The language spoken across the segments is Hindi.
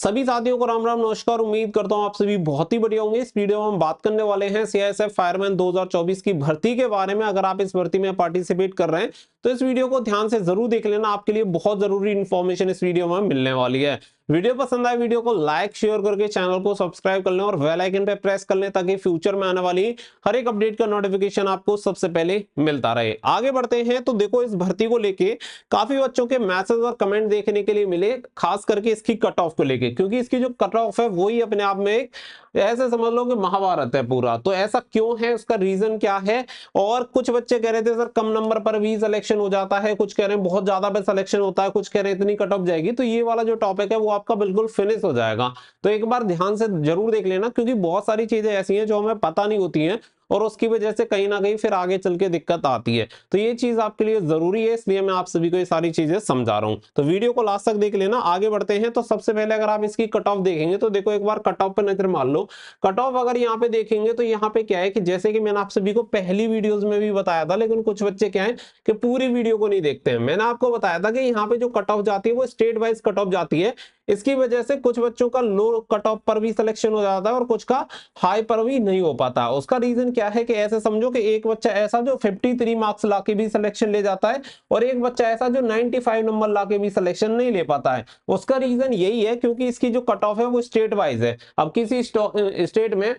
सभी साथियों को राम राम नमस्कार। उम्मीद करता हूं आप सभी बहुत ही बढ़िया होंगे। इस वीडियो में हम बात करने वाले हैं सीआईएसएफ फायरमैन 2024 की भर्ती के बारे में। अगर आप इस भर्ती में पार्टिसिपेट कर रहे हैं तो इस वीडियो को ध्यान से जरूर देख लेना, आपके लिए बहुत जरूरी इंफॉर्मेशन इस वीडियो में मिलने वाली है। वीडियो पसंद आए वीडियो को लाइक शेयर करके चैनल को सब्सक्राइब कर लें और बेल आइकन पे प्रेस कर लें ताकि फ्यूचर में आने वाली हर एक अपडेट का नोटिफिकेशन आपको सबसे पहले मिलता रहे। आगे बढ़ते हैं तो देखो, इस भर्ती को लेके काफी बच्चों के मैसेज और कमेंट देखने के लिए मिले, खास करके इसकी कट ऑफ को लेके, क्योंकि इसकी जो कट ऑफ है वही अपने आप में एक ऐसे समझ लो कि महाभारत है पूरा। तो ऐसा क्यों है, उसका रीजन क्या है? और कुछ बच्चे कह रहे थे सर कम नंबर पर भी सिलेक्शन हो जाता है, कुछ कह रहे हैं बहुत ज्यादा पे सिलेक्शन होता है, कुछ कह रहे हैं इतनी कट ऑफ जाएगी। तो ये वाला जो टॉपिक है वो आपका बिल्कुल फिनिश हो जाएगा। तो एक बार ध्यान से जरूर देख लेना, क्योंकि बहुत सारी चीजें ऐसी हैं जो हमें पता नहीं होती हैं और उसकी वजह से कहीं ना कहीं फिर आगे चल के दिक्कत आती है। तो ये चीज आपके लिए जरूरी है, इसलिए मैं आप सभी को ये सारी चीजें समझा रहा हूं। तो वीडियो को लास्ट तक देख लेना। आगे बढ़ते हैं तो सबसे पहले अगर आप इसकी कट ऑफ देखेंगे तो देखो, एक बार कट ऑफ पर नजर मार लो। कट ऑफ अगर यहाँ पे देखेंगे तो यहाँ पे क्या है कि जैसे कि मैंने आप सभी को पहली वीडियोस में भी बताया था, लेकिन कुछ बच्चे क्या है कि पूरी वीडियो को नहीं देखते हैं। मैंने आपको बताया था कि यहाँ पे जो कट ऑफ जाती है वो स्टेट वाइज कट ऑफ जाती है। इसकी वजह से कुछ बच्चों का लो कट ऑफ पर भी सिलेक्शन हो जाता है और कुछ का हाई पर भी नहीं हो पाता। उसका रीजन क्या है कि ऐसे समझो कि एक बच्चा ऐसा जो 53 मार्क्स लाके भी सिलेक्शन ले जाता है और एक बच्चा ऐसा जो 95 नंबर लाके भी सिलेक्शन नहीं ले पाता है। उसका रीजन यही है क्योंकि इसकी जो कट ऑफ है वो स्टेट वाइज है। अब किसी स्टेट में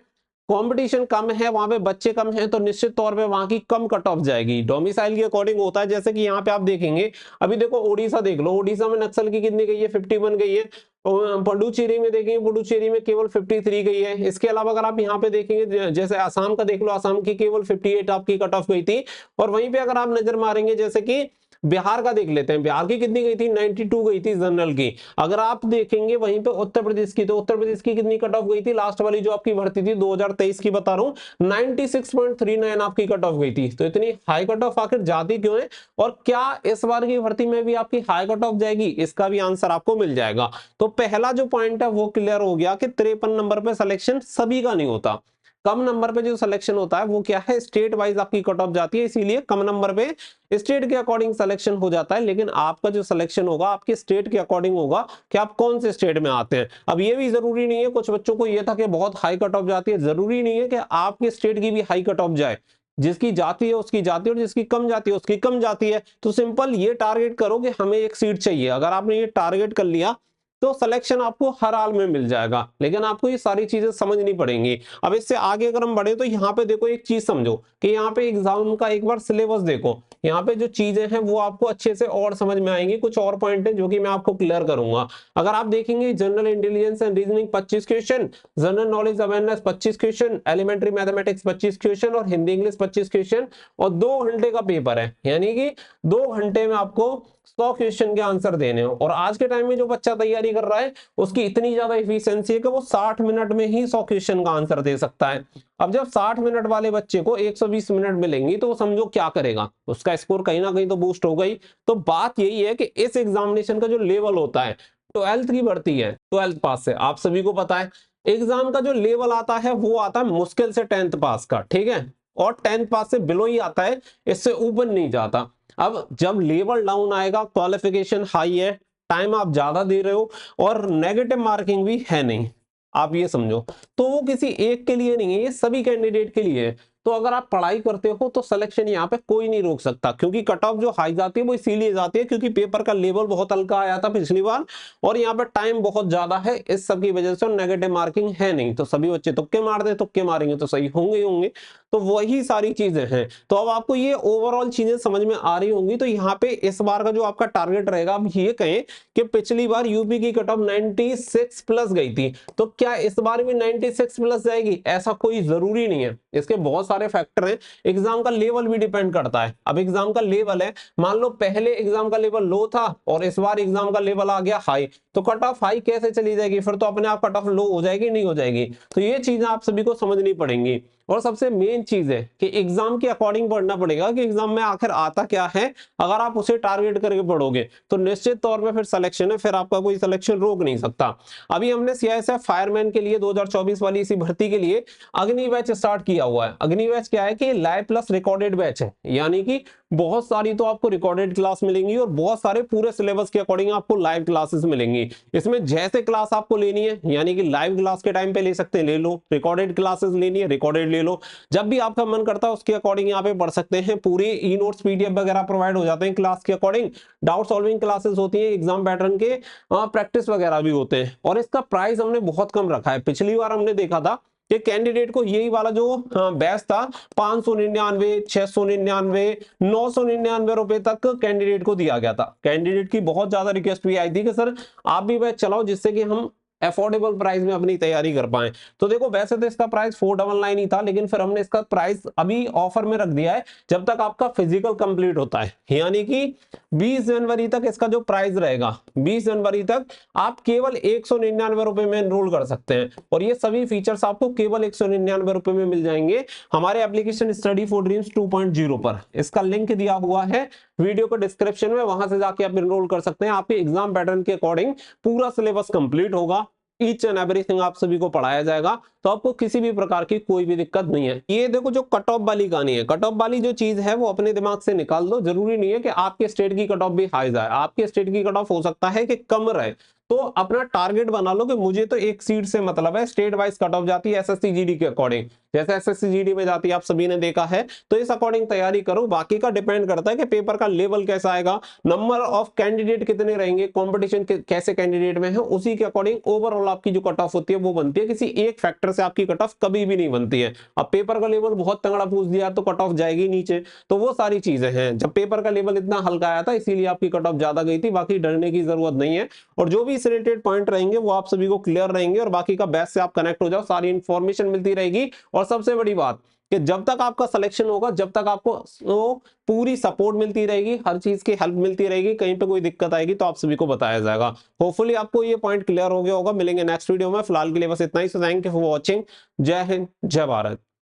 कंपटीशन कम है, वहां पे बच्चे कम हैं, तो निश्चित तौर पे वहां की कम कट ऑफ जाएगी। डोमिसाइल के अकॉर्डिंग होता है। जैसे कि यहाँ पे आप देखेंगे, अभी देखो उड़ीसा देख लो, उड़ीसा में नक्सल की कितनी गई है, 51 गई है। पुडुचेरी में देखेंगे, पुडुचेरी में केवल 53 गई है। इसके अलावा अगर आप यहाँ पे देखेंगे, जैसे आसाम का देख लो, आसाम की केवल 58 आपकी कट ऑफ गई थी। और वहीं पे अगर आप नजर मारेंगे, जैसे कि बिहार का देख लेते हैं, बिहार की कितनी गई थी, 92 गई थी जनरल की। अगर आप देखेंगे वहीं पे उत्तर प्रदेश की, तो उत्तर प्रदेश की कितनी कट ऑफ गई थी, लास्ट वाली जो आपकी भर्ती थी 2023 की बता रहा हूं, 96.39 आपकी कट ऑफ गई थी। तो इतनी हाई कट ऑफ आखिर जाती क्यों है, और क्या इस बार की भर्ती में भी आपकी हाई कट ऑफ जाएगी, इसका भी आंसर आपको मिल जाएगा। तो पहला जो पॉइंट है वो क्लियर हो गया कि 53 नंबर पे सिलेक्शन सभी का नहीं होता। कम नंबर पे जो सिलेक्शन होता है वो क्या है, स्टेट वाइज आपकी कट ऑफ जाती है, इसीलिए कम नंबर पे स्टेट के अकॉर्डिंग सिलेक्शन हो जाता है। लेकिन आपका जो सिलेक्शन होगा आपके स्टेट के अकॉर्डिंग होगा कि आप कौन से स्टेट में आते हैं। अब ये भी जरूरी नहीं है, कुछ बच्चों को ये था कि बहुत हाई कट ऑफ जाती है, जरूरी नहीं है कि आपके स्टेट की भी हाई कट ऑफ जाए। जिसकी जाती है उसकी जाती है और जिसकी कम जाती है उसकी कम जाती है। तो सिंपल ये टारगेट करो कि हमें एक सीट चाहिए। अगर आपने ये टारगेट कर लिया तो सिलेक्शन आपको हर हाल में मिल जाएगा, लेकिन आपको ये सारी चीजें समझनी पड़ेंगी। अब इससे आगे अगर हम बढ़े तो यहाँ पे देखो, एक चीज समझो कि यहाँ पे एग्जाम का एक बार सिलेबस देखो। यहाँ पे जो चीजें हैं वो आपको अच्छे से और समझ में आएंगी। कुछ और पॉइंट है जो कि मैं आपको क्लियर करूंगा। अगर आप देखेंगे, general intelligence and reasoning 25 question, general knowledge awareness 25 question, elementary mathematics 25 question और हिंदी इंग्लिश 25 क्वेश्चन, और 2 घंटे का पेपर है। यानी कि 2 घंटे में आपको 100 क्वेश्चन के आंसर देने हो। और आज के टाइम में जो बच्चा तैयारी कर रहा है उसकी इतनी ज्यादा एफिशिएंसी है कि वो 60 मिनट में ही 100 क्वेश्चन का आंसर दे सकता है। अब जब 60 मिनट वाले बच्चे को 120 मिनट मिलेंगी तो वो समझो क्या करेगा, उसका स्कोर कहीं ना कहीं तो बूस्ट हो गई। तो बात यही है कि इस एग्जामिनेशन का जो लेवल होता है, 12th की भर्ती है, 12th पास से आप सभी को पता है। एग्जाम का जो लेवल आता है वो आता है मुश्किल से 10th पास का, ठीक है, और 10th पास से बिलो ही आता है, इससे ऊपर नहीं जाता। अब जब लेवल डाउन आएगा, क्वालिफिकेशन हाई है, टाइम आप ज्यादा दे रहे हो और नेगेटिव मार्किंग भी है नहीं, आप ये समझो, तो वो किसी एक के लिए नहीं है, ये सभी कैंडिडेट के लिए है। तो अगर आप पढ़ाई करते हो तो सिलेक्शन यहाँ पे कोई नहीं रोक सकता, क्योंकि कट ऑफ जो हाई जाती है वो इसीलिए जाती है क्योंकि पेपर का लेवल बहुत हल्का आया था पिछली बार और यहाँ पे टाइम बहुत ज्यादा है। इस सब की वजह से नेगेटिव मार्किंग है नहीं, तो सभी बच्चे तुक्के मार दे, तुक्के मारेंगे तो सही होंगे ही होंगे। तो वही सारी चीजें हैं। तो अब आपको ये ओवरऑल चीजें समझ में आ रही होंगी। तो यहाँ पे इस बार का जो आपका टारगेट रहेगा, अब ये कहें कि पिछली बार यूपी की कट ऑफ 96 प्लस गई थी, तो क्या इस बार भी 96 प्लस जाएगी? ऐसा कोई जरूरी नहीं है, इसके बहुत सारे फैक्टर हैं। एग्जाम का लेवल भी डिपेंड करता है। अब एग्जाम का लेवल है, मान लो पहले एग्जाम का लेवल लो था और इस बार एग्जाम का लेवल आ गया हाई, तो कट ऑफ हाई कैसे चली जाएगी? फिर तो अपने आप कट ऑफ लो हो जाएगी, नहीं हो जाएगी? तो ये चीजें आप सभी को समझनी पड़ेंगी। और सबसे मेन चीज है कि एग्जाम के अकॉर्डिंग पढ़ना पड़ेगा कि एग्जाम में आखिर आता क्या है। अगर आप उसे टारगेट करके पढ़ोगे तो निश्चित तौर पे फिर सिलेक्शन है, फिर आपका कोई सिलेक्शन रोक नहीं सकता। अभी हमने सीआईएसएफ फायरमैन के लिए 2024 वाली इसी भर्ती के लिए अग्नि बैच स्टार्ट किया हुआ है। अग्नि मिनी बैच क्या है कि लाइव प्लस रिकॉर्डेड बैच है, यानी कि बहुत सारी तो आपको रिकॉर्डेड क्लास मिलेंगी और बहुत सारे पूरे सिलेबस के अकॉर्डिंग आपको लाइव क्लासेस मिलेंगी। इसमें जैसे क्लास आपको लेनी है, यानी कि लाइव क्लास के टाइम पे ले सकते हैं, ले लो, रिकॉर्डेड क्लासेस लेनी है रिकॉर्डेड ले लो, जब भी आपका मन करता है उसके अकॉर्डिंग यहाँ पे पढ़ सकते हैं। पूरे ई नोट्स पीडीएफ वगैरह प्रोवाइड हो जाते हैं क्लास के अकॉर्डिंग, डाउट सॉल्विंग क्लासेस होती है, एग्जाम पैटर्न के प्रैक्टिस वगैरह भी होते हैं। और इसका प्राइस हमने बहुत कम रखा है। पिछली बार हमने देखा था कि कैंडिडेट को यही वाला जो बैच था 599, 699, 999 रुपए तक कैंडिडेट को दिया गया था। कैंडिडेट की बहुत ज्यादा रिक्वेस्ट भी आई थी कि सर आप भी बैच चलाओ जिससे कि हम अफोर्डेबल प्राइस में अपनी तैयारी कर पाए। तो देखो वैसे तो इसका प्राइस 499 ही था, लेकिन फिर हमने इसका प्राइस अभी ऑफर में रख दिया है जब तक आपका फिजिकल कंप्लीट होता है, यानी कि 20 जनवरी तक इसका जो प्राइस रहेगा, 20 जनवरी तक आप केवल 199 रुपए में एनरोल कर सकते हैं। और ये सभी फीचर्स आपको केवल 199 रुपए में मिल जाएंगे हमारे एप्लीकेशन स्टडी फॉर ड्रीम्स 2.0 पर। इसका लिंक दिया हुआ है वीडियो को डिस्क्रिप्शन में, वहां से जाके आप एनरोल कर सकते हैं। आपके एग्जाम पैटर्न के अकॉर्डिंग पूरा सिलेबस कंप्लीट होगा, ईच एंड एवरीथिंग आप सभी को पढ़ाया जाएगा, तो आपको किसी भी प्रकार की कोई भी दिक्कत नहीं है। ये देखो जो कट ऑफ वाली कहानी है, कट ऑफ वाली जो चीज है वो अपने दिमाग से निकाल दो। जरूरी नहीं है कि आपके स्टेट की कट ऑफ भी हाई जाए, आपके स्टेट की कट ऑफ हो सकता है कि कम रहे। तो अपना टारगेट बना लो कि मुझे तो एक सीट से मतलब है। स्टेट वाइज कट ऑफ जाती है एसएससी जीडी के अकॉर्डिंग, जैसे एसएससी जीडी में जाती है आप सभी ने देखा है, तो इस अकॉर्डिंग तैयारी करो। बाकी का डिपेंड करता है कि पेपर का लेवल कैसा आएगा, नंबर ऑफ कैंडिडेट कितने रहेंगे, कंपटीशन कैसे कैंडिडेट में है, उसी के अकॉर्डिंग ओवरऑल आपकी जो कट ऑफ होती है वो बनती है। किसी एक फैक्टर से आपकी कट ऑफ कभी भी नहीं बनती है। अब पेपर का लेवल बहुत तगड़ा पूछ दिया तो कट ऑफ जाएगी नीचे, तो वो सारी चीजें हैं। जब पेपर का लेवल इतना हल्का आया था इसीलिए आपकी कट ऑफ ज्यादा गई थी, बाकी डरने की जरूरत नहीं है। और जो भी रिलेटेड पॉइंट रहेंगे वो आप सभी को क्लियर रहेंगे, और बाकी का बैच से आप कनेक्ट हो जाओ, सारी इंफॉर्मेशन मिलती रहेगी। और सबसे बड़ी बात कि जब तक आपका सिलेक्शन होगा, जब तक आपको पूरी सपोर्ट मिलती रहेगी, हर चीज की हेल्प मिलती रहेगी, कहीं पे कोई दिक्कत आएगी तो आप सभी को बताया जाएगा। होपफुली आपको ये पॉइंट क्लियर हो गया होगा। मिलेंगे नेक्स्ट वीडियो में, फिलहाल के लिए बस इतना ही। So thank you for watching. जय हिंद, जय भारत।